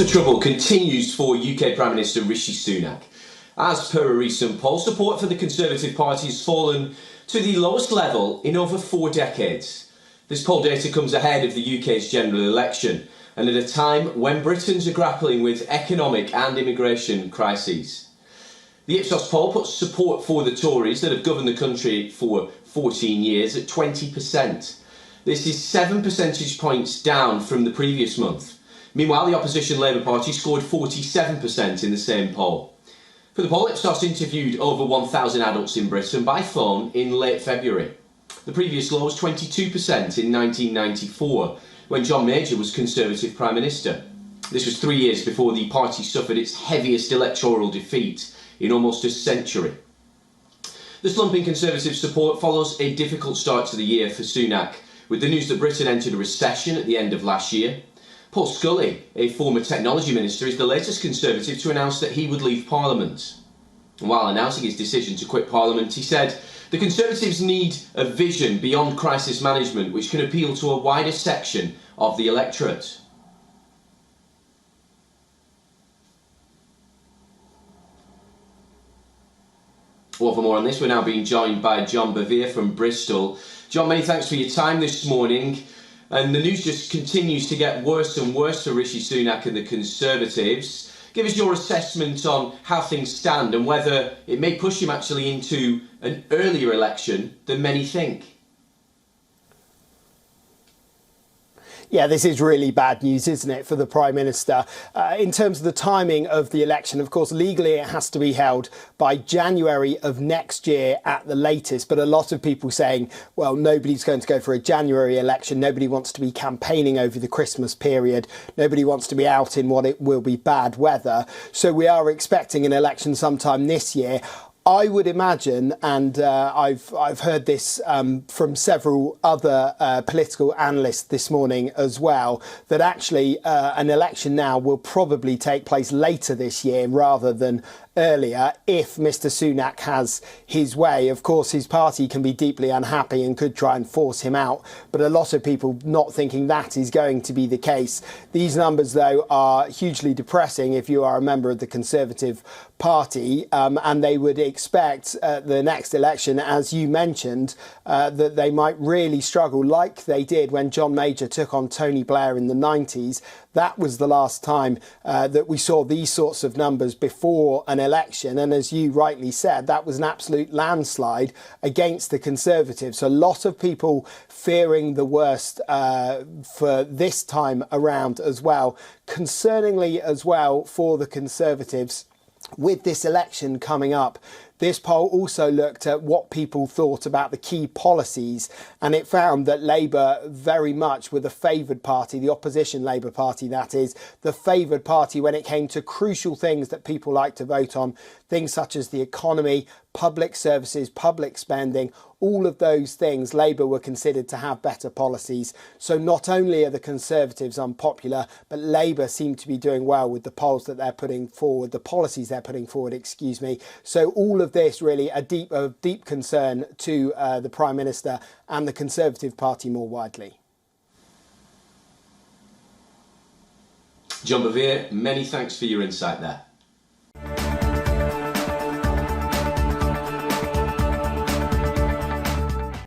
of trouble continues for UK Prime Minister Rishi Sunak. As per a recent poll, support for the Conservative Party has fallen to the lowest level in over 4 decades. This poll data comes ahead of the UK's general election and at a time when Britons are grappling with economic and immigration crises. The Ipsos poll puts support for the Tories that have governed the country for 14 years at 20%. This is 7 percentage points down from the previous month. Meanwhile, the opposition Labour Party scored 47% in the same poll. For the poll, Ipsos interviewed over 1,000 adults in Britain by phone in late February. The previous low was 22% in 1994, when John Major was Conservative Prime Minister. This was 3 years before the party suffered its heaviest electoral defeat in almost a century. The slump in Conservative support follows a difficult start to the year for Sunak, with the news that Britain entered a recession at the end of last year. Paul Scully, a former technology minister, is the latest Conservative to announce that he would leave Parliament. And while announcing his decision to quit Parliament, he said, "The Conservatives need a vision beyond crisis management which can appeal to a wider section of the electorate." Well, for more on this, we're now being joined by John Bevere from Bristol. John, many thanks for your time this morning. And the news just continues to get worse and worse for Rishi Sunak and the Conservatives. Give us your assessment on how things stand and whether it may push him actually into an earlier election than many think. Yeah, this is really bad news, isn't it, for the Prime Minister? In terms of the timing of the election, of course, legally it has to be held by January of next year at the latest. But a lot of people saying, well, nobody's going to go for a January election. Nobody wants to be campaigning over the Christmas period. Nobody wants to be out in what it will be bad weather. So we are expecting an election sometime this year. I would imagine, and I've heard this from several other political analysts this morning as well, that actually an election now will probably take place later this year rather than earlier if Mr. Sunak has his way. Of course, his party can be deeply unhappy and could try and force him out, but a lot of people not thinking that is going to be the case. These numbers, though, are hugely depressing if you are a member of the Conservative Party, and they would expect the next election, as you mentioned, that they might really struggle like they did when John Major took on Tony Blair in the 90s. That was the last time that we saw these sorts of numbers before an election. And as you rightly said, that was an absolute landslide against the Conservatives. A lot of people fearing the worst for this time around as well. Concerningly as well for the Conservatives, with this election coming up, this poll also looked at what people thought about the key policies, and it found that Labour very much were the favoured party, the opposition Labour Party that is, the favoured party when it came to crucial things that people like to vote on, things such as the economy, public services, public spending, all of those things. Labour were considered to have better policies. So not only are the Conservatives unpopular, but Labour seem to be doing well with the polls that they're putting forward, the policies they're putting forward, excuse me. So all of this really a deep concern to the Prime Minister and the Conservative Party more widely. John Bevere, many thanks for your insight there.